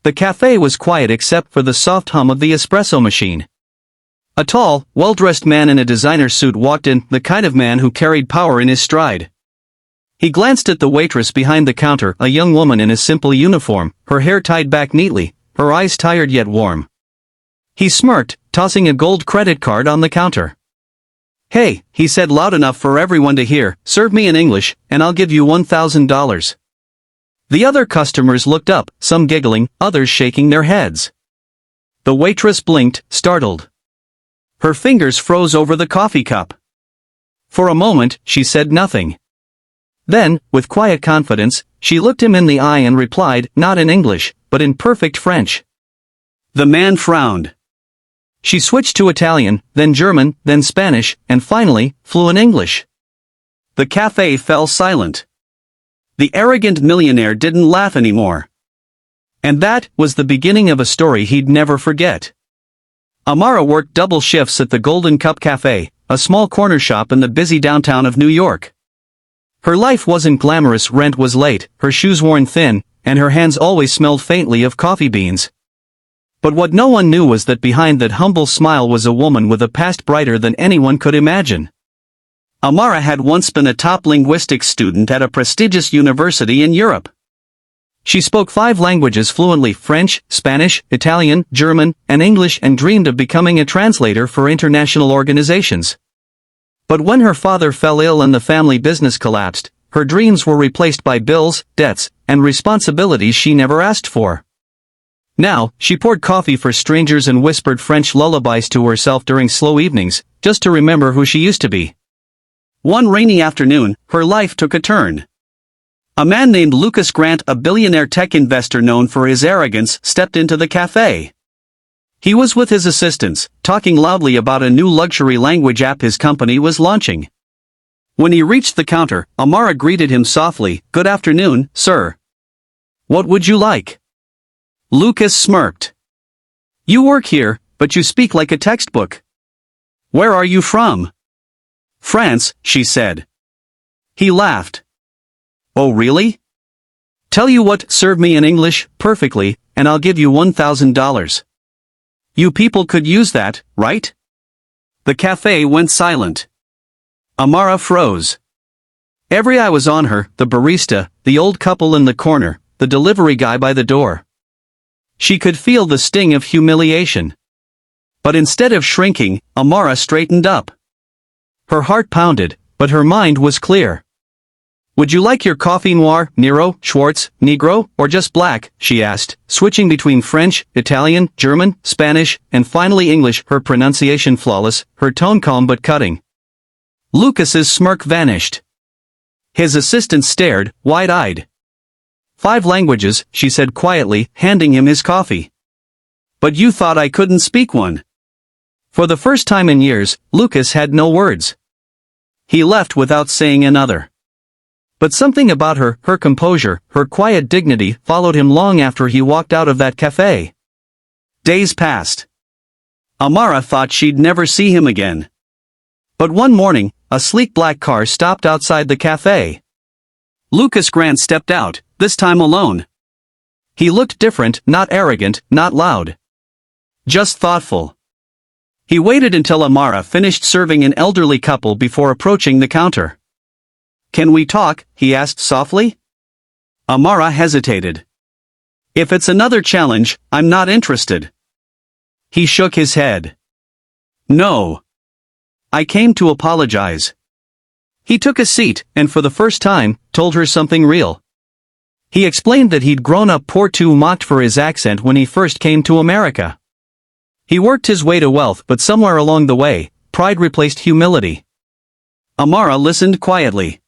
The cafe was quiet except for the soft hum of the espresso machine. A tall, well-dressed man in a designer suit walked in, the kind of man who carried power in his stride. He glanced at the waitress behind the counter, a young woman in a simple uniform, her hair tied back neatly, her eyes tired yet warm. He smirked, tossing a gold credit card on the counter. "Hey," he said loud enough for everyone to hear, "serve me in English, and I'll give you $1,000. The other customers looked up, some giggling, others shaking their heads. The waitress blinked, startled. Her fingers froze over the coffee cup. For a moment, she said nothing. Then, with quiet confidence, she looked him in the eye and replied, not in English, but in perfect French. The man frowned. She switched to Italian, then German, then Spanish, and finally, fluent English. The cafe fell silent. The arrogant millionaire didn't laugh anymore. And that was the beginning of a story he'd never forget. Amara worked double shifts at the Golden Cup Cafe, a small corner shop in the busy downtown of New York. Her life wasn't glamorous, rent was late, her shoes worn thin, and her hands always smelled faintly of coffee beans. But what no one knew was that behind that humble smile was a woman with a past brighter than anyone could imagine. Amara had once been a top linguistics student at a prestigious university in Europe. She spoke 5 languages fluently: French, Spanish, Italian, German, and English, and dreamed of becoming a translator for international organizations. But when her father fell ill and the family business collapsed, her dreams were replaced by bills, debts, and responsibilities she never asked for. Now, she poured coffee for strangers and whispered French lullabies to herself during slow evenings, just to remember who she used to be. One rainy afternoon, her life took a turn. A man named Lucas Grant, a billionaire tech investor known for his arrogance, stepped into the cafe. He was with his assistants, talking loudly about a new luxury language app his company was launching. When he reached the counter, Amara greeted him softly, "Good afternoon, sir. What would you like?" Lucas smirked. "You work here, but you speak like a textbook. Where are you from?" "France," she said. He laughed. "Oh really? Tell you what, serve me in English, perfectly, and I'll give you $1,000. You people could use that, right?" The cafe went silent. Amara froze. Every eye was on her, the barista, the old couple in the corner, the delivery guy by the door. She could feel the sting of humiliation. But instead of shrinking, Amara straightened up. Her heart pounded, but her mind was clear. "Would you like your coffee noir, Nero, Schwartz, Negro, or just black?" she asked, switching between French, Italian, German, Spanish, and finally English, her pronunciation flawless, her tone calm but cutting. Lucas's smirk vanished. His assistant stared, wide-eyed. 5 languages, she said quietly, handing him his coffee. "But you thought I couldn't speak one." For the first time in years, Lucas had no words. He left without saying another. But something about her, her composure, her quiet dignity, followed him long after he walked out of that cafe. Days passed. Amara thought she'd never see him again. But one morning, a sleek black car stopped outside the cafe. Lucas Grant stepped out, this time alone. He looked different, not arrogant, not loud. Just thoughtful. He waited until Amara finished serving an elderly couple before approaching the counter. "Can we talk?" he asked softly. Amara hesitated. "If it's another challenge, I'm not interested." He shook his head. "No. I came to apologize." He took a seat, and for the first time, told her something real. He explained that he'd grown up poor too, mocked for his accent when he first came to America. He worked his way to wealth, but somewhere along the way, pride replaced humility. Amara listened quietly.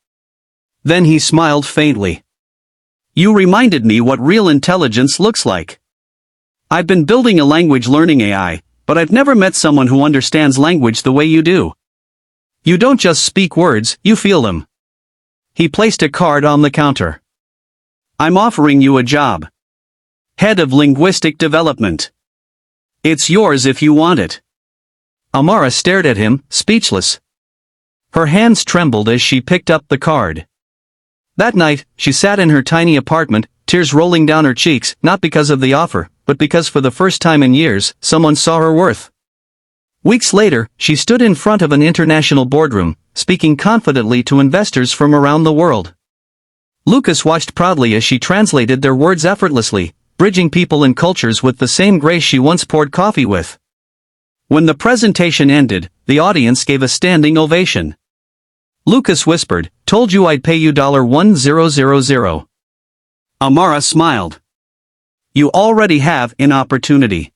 Then he smiled faintly. "You reminded me what real intelligence looks like. I've been building a language learning AI, but I've never met someone who understands language the way you do. You don't just speak words, you feel them." He placed a card on the counter. "I'm offering you a job. Head of Linguistic Development. It's yours if you want it." Amara stared at him, speechless. Her hands trembled as she picked up the card. That night, she sat in her tiny apartment, tears rolling down her cheeks, not because of the offer, but because for the first time in years, someone saw her worth. Weeks later, she stood in front of an international boardroom, speaking confidently to investors from around the world. Lucas watched proudly as she translated their words effortlessly, bridging people and cultures with the same grace she once poured coffee with. When the presentation ended, the audience gave a standing ovation. Lucas whispered, "Told you I'd pay you $1000." Amara smiled. "You already have an opportunity."